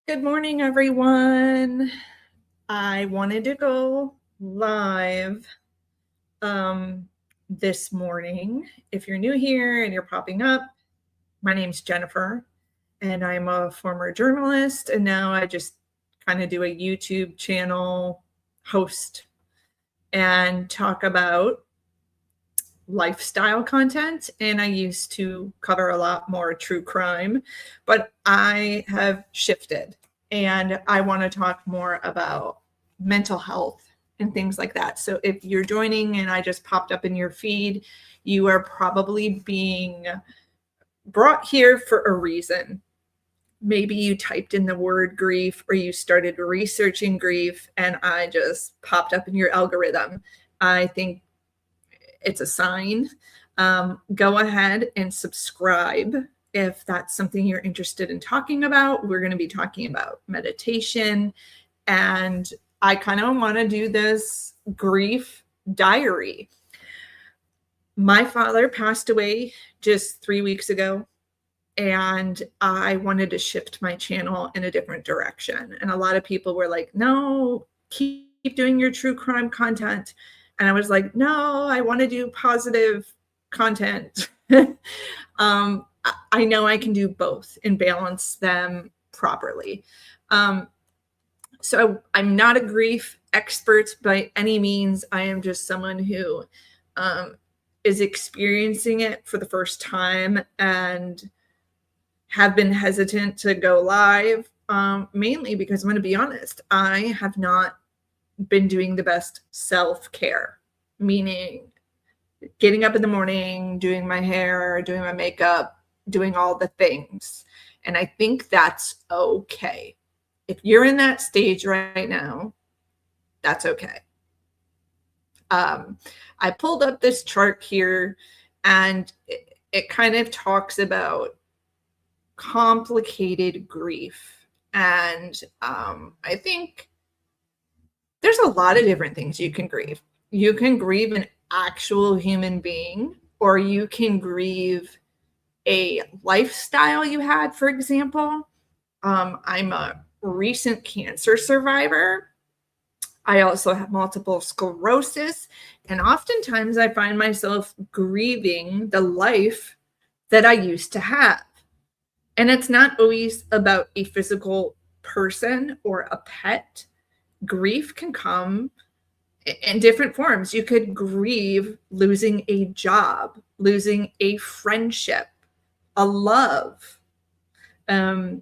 Good morning, everyone. I wanted to go live this morning. If you're new here and you're popping up, my name's Jennifer, and I'm a former journalist, and now I just kind of do a YouTube channel, host, and talk about lifestyle content. And I used to cover a lot more true crime, but I have shifted and I want to talk more about mental health and things like that. So if you're joining and I just popped up in your feed, you are probably being brought here for a reason. Maybe you typed in the word grief or you started researching grief and I just popped up in your algorithm. I think it's a sign. Go ahead and subscribe if that's something you're interested in talking about. We're going to be talking about meditation, and I kind of want to do this grief diary. My father passed away just 3 weeks ago, and I wanted to shift my channel in a different direction. And a lot of people were like, no, keep doing your true crime content. And I was like, no, I want to do positive content. I know I can do both and balance them properly. So I'm not a grief expert by any means. I am just someone who is experiencing it for the first time and have been hesitant to go live, mainly because I'm going to be honest, I have not been doing the best self-care, meaning getting up in the morning, doing my hair, doing my makeup, doing all the things. And I think that's okay. If you're in that stage right now, that's okay. I pulled up this chart here, and it kind of talks about complicated grief. And I think there's a lot of different things you can grieve. You can grieve an actual human being, or you can grieve a lifestyle you had, for example. I'm a recent cancer survivor. I also have multiple sclerosis, and oftentimes I find myself grieving the life that I used to have. And it's not always about a physical person or a pet. Grief can come in different forms. You could grieve losing a job, losing a friendship, a love. So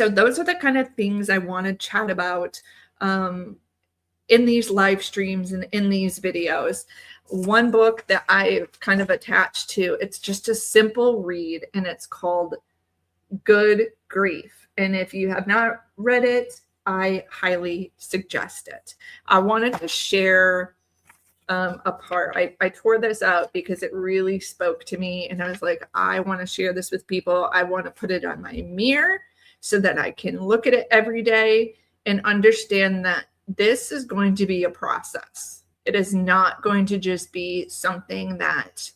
those are the kind of things I want to chat about in these live streams and in these videos. One book that I've kind of attached to, it's just a simple read, and it's called Good Grief. And if you have not read it, I highly suggest it. I wanted to share a part. I tore this out because it really spoke to me. And I was like, I want to share this with people. I want to put it on my mirror so that I can look at it every day and understand that this is going to be a process. It is not going to just be something that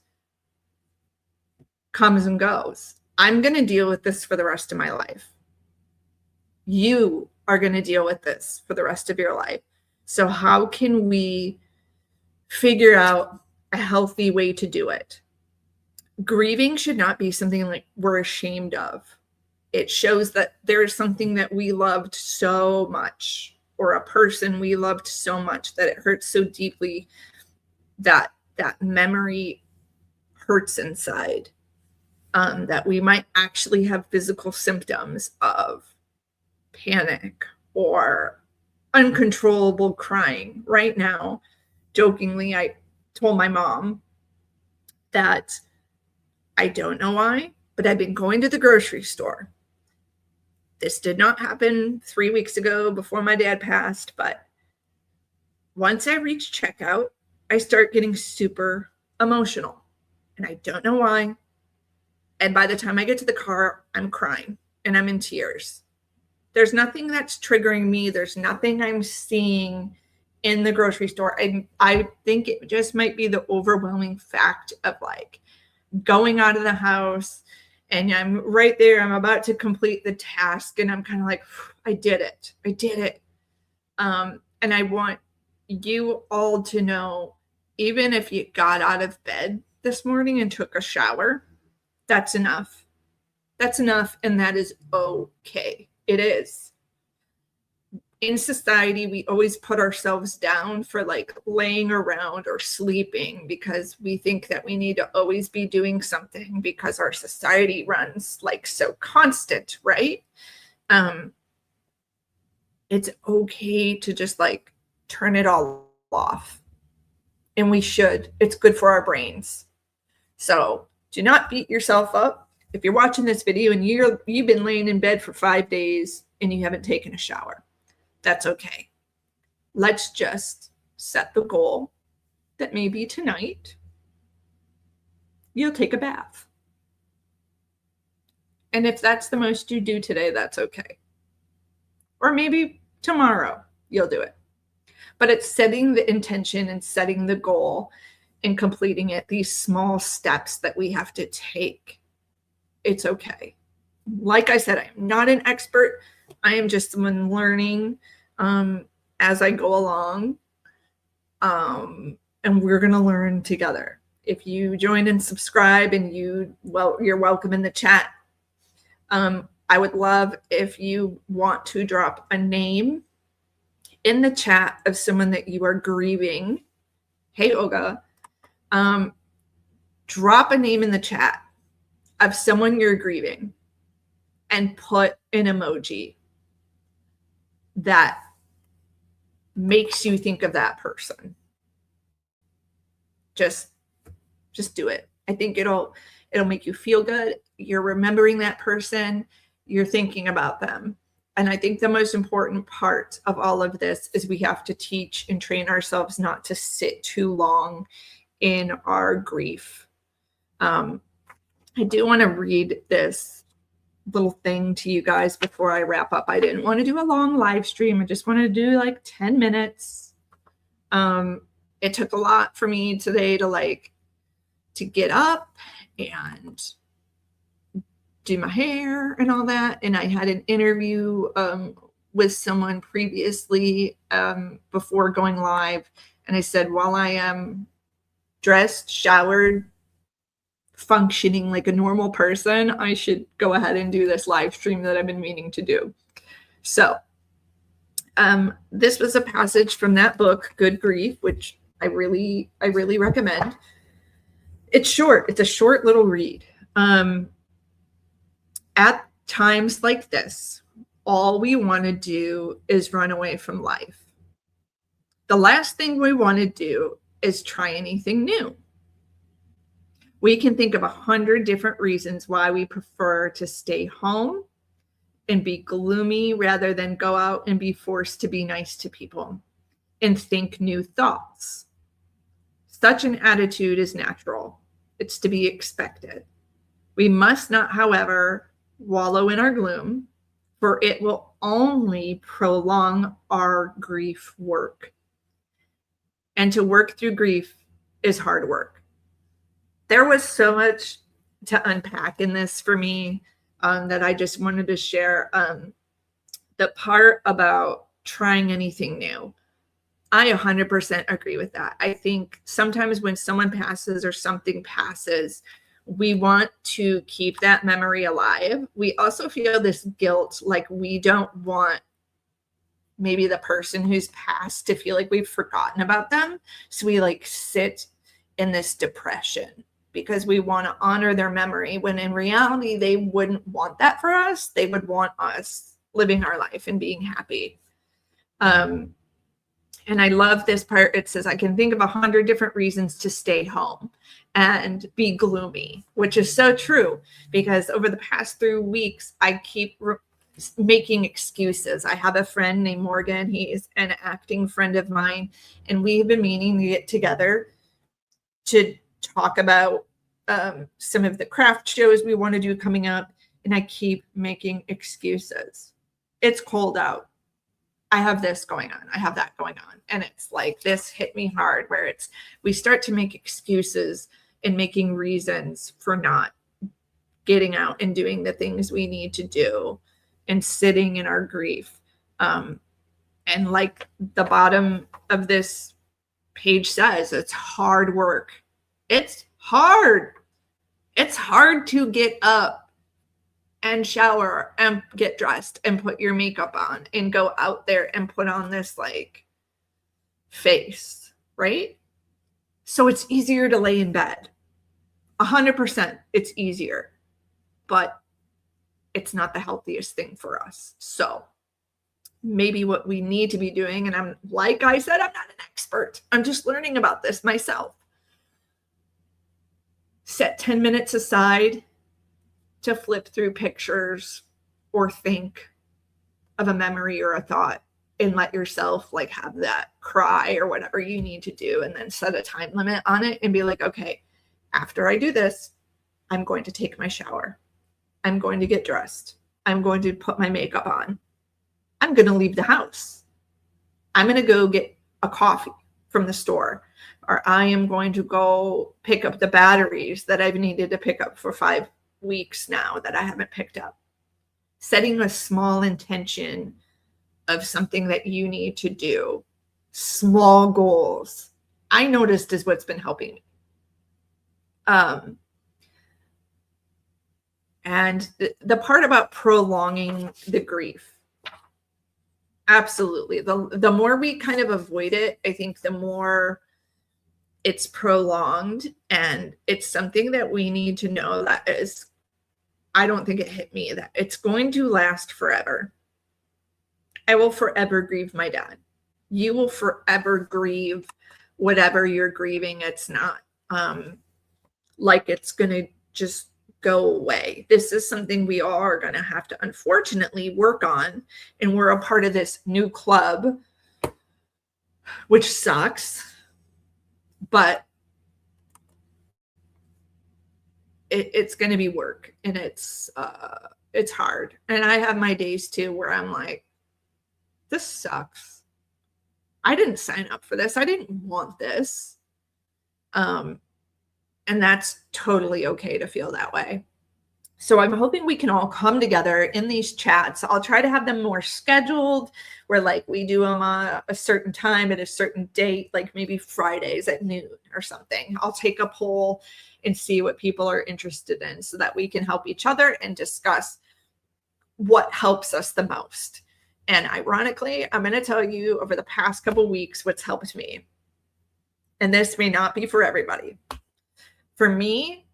comes and goes. I'm going to deal with this for the rest of my life. You are going to deal with this for the rest of your life. So how can we figure out a healthy way to do it? Grieving should not be something like we're ashamed of. It shows that there's something that we loved so much, or a person we loved so much, that it hurts so deeply that that memory hurts inside, that we might actually have physical symptoms of panic or uncontrollable crying. Right now, jokingly, I told my mom that I don't know why, but I've been going to the grocery store. This did not happen 3 weeks ago before my dad passed, but once I reach checkout, I start getting super emotional, and I don't know why. And by the time I get to the car, I'm crying and I'm in tears. There's nothing that's triggering me. There's nothing I'm seeing in the grocery store. I think it just might be the overwhelming fact of like going out of the house and I'm right there. I'm about to complete the task, and I'm kind of like, I did it. I did it. And I want you all to know, even if you got out of bed this morning and took a shower, that's enough. That's enough, and that is okay. It is. In society, we always put ourselves down for like laying around or sleeping because we think that we need to always be doing something because our society runs like so constant, right? It's okay to just like turn it all off. And we should. It's good for our brains. So do not beat yourself up. If you're watching this video and you've been laying in bed for 5 days and you haven't taken a shower, that's okay. Let's just set the goal that maybe tonight you'll take a bath. And if that's the most you do today, that's okay. Or maybe tomorrow you'll do it. But it's setting the intention and setting the goal and completing it, these small steps that we have to take. It's okay. Like I said, I'm not an expert. I am just someone learning as I go along. And we're going to learn together. If you join and subscribe and you're welcome in the chat. I would love if you want to drop a name in the chat of someone that you are grieving. Hey, Olga. Drop a name in the chat of someone you're grieving and put an emoji that makes you think of that person. Just do it. I think it'll make you feel good. You're remembering that person. You're thinking about them. And I think the most important part of all of this is we have to teach and train ourselves not to sit too long in our grief. I do want to read this little thing to you guys before I wrap up. I didn't want to do a long live stream. I just wanted to do like 10 minutes. It took a lot for me today to get up and do my hair and all that. And I had an interview with someone previously before going live. And I said, while I am dressed, showered, functioning like a normal person, I should go ahead and do this live stream that I've been meaning to do. So this was a passage from that book, Good Grief, which I really recommend. It's short. It's a short little read. At times like this, all we want to do is run away from life. The last thing we want to do is try anything new. We can think of 100 different reasons why we prefer to stay home and be gloomy rather than go out and be forced to be nice to people and think new thoughts. Such an attitude is natural. It's to be expected. We must not, however, wallow in our gloom, for it will only prolong our grief work. And to work through grief is hard work. There was so much to unpack in this for me that I just wanted to share. The part about trying anything new, I 100% agree with that. I think sometimes when someone passes or something passes, we want to keep that memory alive. We also feel this guilt, like we don't want maybe the person who's passed to feel like we've forgotten about them. So we like sit in this depression because we want to honor their memory, when in reality, they wouldn't want that for us. They would want us living our life and being happy. And I love this part. It says, I can think of 100 different reasons to stay home and be gloomy, which is so true, because over the past 3 weeks, I keep making excuses. I have a friend named Morgan. He is an acting friend of mine, and we've been meaning to get together to talk about some of the craft shows we want to do coming up. And I keep making excuses. It's cold out. I have this going on. I have that going on. And it's like, this hit me hard, where we start to make excuses and making reasons for not getting out and doing the things we need to do and sitting in our grief. And like the bottom of this page says, it's hard work. It's hard. It's hard to get up and shower and get dressed and put your makeup on and go out there and put on this like face, right? So it's easier to lay in bed. 100% it's easier, but it's not the healthiest thing for us. So maybe what we need to be doing, and I'm like I said, I'm not an expert. I'm just learning about this myself. Set 10 minutes aside to flip through pictures or think of a memory or a thought and let yourself like have that cry or whatever you need to do, and then set a time limit on it and be like, okay, after I do this, I'm going to take my shower. I'm going to get dressed. I'm going to put my makeup on. I'm going to leave the house. I'm going to go get a coffee from the store, or I am going to go pick up the batteries that I've needed to pick up for 5 weeks now that I haven't picked up. Setting a small intention of something that you need to do, small goals, I noticed is what's been helping me. And the part about prolonging the grief, absolutely. The more we kind of avoid it, I think the more it's prolonged, and it's something that we need to know that is, I don't think it hit me, that it's going to last forever. I will forever grieve my dad. You will forever grieve whatever you're grieving. It's not like it's going to just go away. This is something we all are going to have to unfortunately work on. And we're a part of this new club, which sucks, but it's going to be work, and it's hard. And I have my days too where I'm like, this sucks. I didn't sign up for this. I didn't want this. And that's totally okay to feel that way. So I'm hoping we can all come together in these chats. I'll try to have them more scheduled, where like we do them a certain time at a certain date, like maybe Fridays at noon or something. I'll take a poll and see what people are interested in so that we can help each other and discuss what helps us the most. And ironically, I'm going to tell you over the past couple weeks what's helped me. And this may not be for everybody. For me,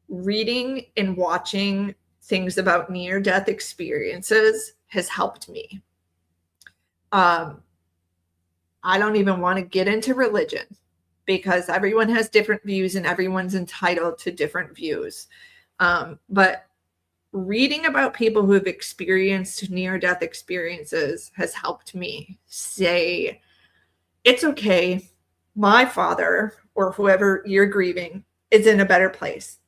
reading and watching things about near-death experiences has helped me. I don't even want to get into religion, because everyone has different views and everyone's entitled to different views. But reading about people who have experienced near-death experiences has helped me say, it's okay. My father, or whoever you're grieving, is in a better place.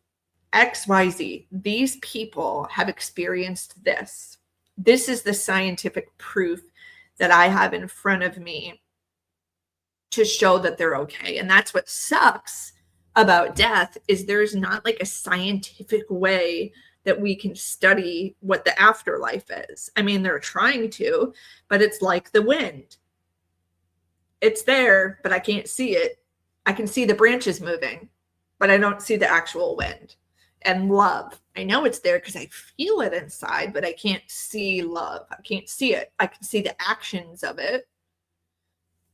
XYZ. These people have experienced this. This is the scientific proof that I have in front of me to show that they're okay. And that's what sucks about death, is there's not like a scientific way that we can study what the afterlife is. I mean, they're trying to, but it's like the wind. It's there, but I can't see it. I can see the branches moving, but I don't see the actual wind. And love, I know it's there because I feel it inside, but I can't see love. I can't see it. I can see the actions of it,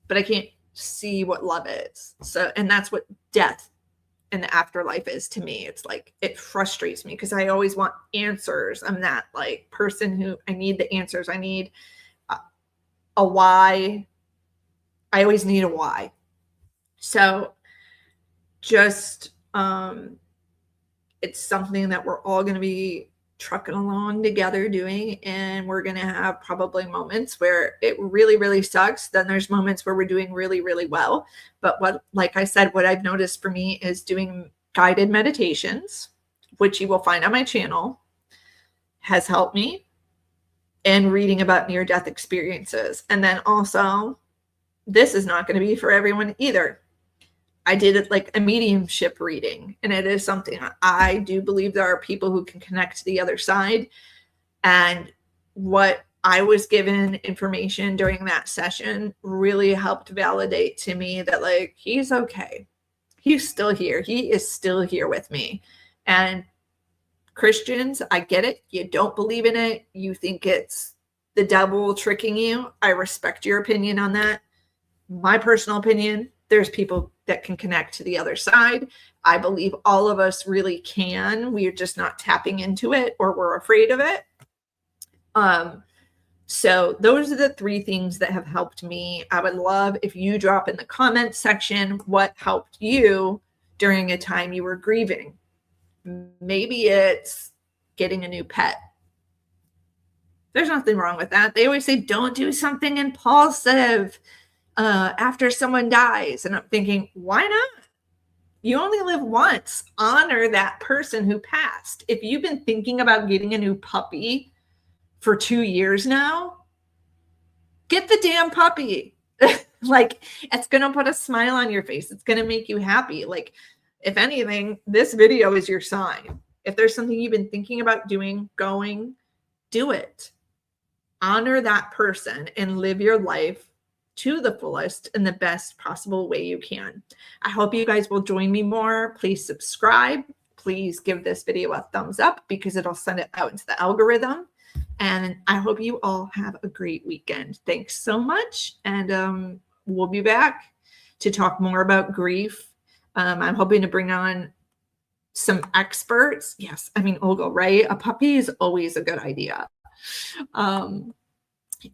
but I can't see what love is. So, and that's what death and the afterlife is to me. It's like, it frustrates me because I always want answers. I'm that like person who, I need the answers. I need a why. I always need a why. So just, it's something that we're all going to be trucking along together doing. And we're going to have probably moments where it really, really sucks. Then there's moments where we're doing really, really well. But what, like I said, what I've noticed for me is doing guided meditations, which you will find on my channel, has helped me, and reading about near-death experiences. And then also, this is not going to be for everyone either. I did it like a mediumship reading, and it is something I do believe there are people who can connect to the other side. And what I was given information during that session really helped validate to me that, like, he's okay. He's still here. He is still here with me. And Christians, I get it. You don't believe in it. You think it's the devil tricking you. I respect your opinion on that. My personal opinion, there's people that can connect to the other side. I believe all of us really can. We're just not tapping into it, or we're afraid of it. So those are the 3 things that have helped me. I would love if you drop in the comments section what helped you during a time you were grieving. Maybe it's getting a new pet. There's nothing wrong with that. They always say, don't do something impulsive after someone dies. And I'm thinking, why not? You only live once. Honor that person who passed. If you've been thinking about getting a new puppy for 2 years now, get the damn puppy. Like, it's going to put a smile on your face. It's going to make you happy. Like, if anything, this video is your sign. If there's something you've been thinking about doing, do it. Honor that person and live your life to the fullest in the best possible way you can. I hope you guys will join me more. Please subscribe. Please give this video a thumbs up because it'll send it out into the algorithm. And I hope you all have a great weekend. Thanks so much. And we'll be back to talk more about grief. I'm hoping to bring on some experts. Yes, I mean, Olga, right? A puppy is always a good idea.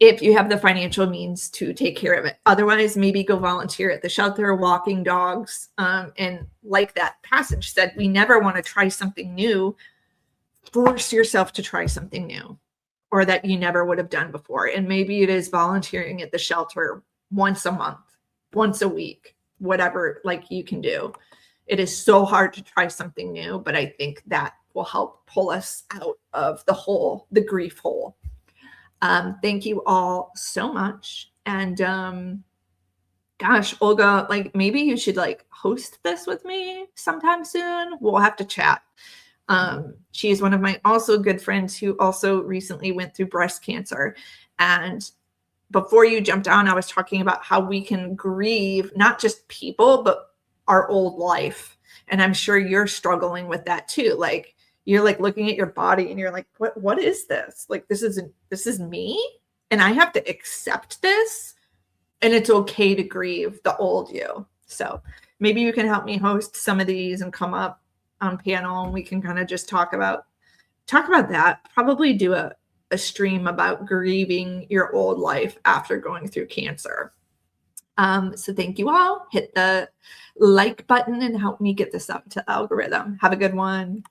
If you have the financial means to take care of it. Otherwise, maybe go volunteer at the shelter, walking dogs. And like that passage said, we never want to try something new. Force yourself to try something new, or that you never would have done before. And maybe it is volunteering at the shelter once a month, once a week, whatever like you can do. It is so hard to try something new, but I think that will help pull us out of the grief hole. Thank you all so much. And gosh, Olga, like, maybe you should like host this with me sometime soon. We'll have to chat. She is one of my also good friends who also recently went through breast cancer. And before you jumped on, I was talking about how we can grieve not just people, but our old life. And I'm sure you're struggling with that too. Like, you're like looking at your body and you're like, what is this? Like, this is me, and I have to accept this, and it's okay to grieve the old you. So maybe you can help me host some of these and come up on panel, and we can kind of just talk about that. Probably do a stream about grieving your old life after going through cancer. So thank you all. Hit the like button and help me get this up to algorithm. Have a good one.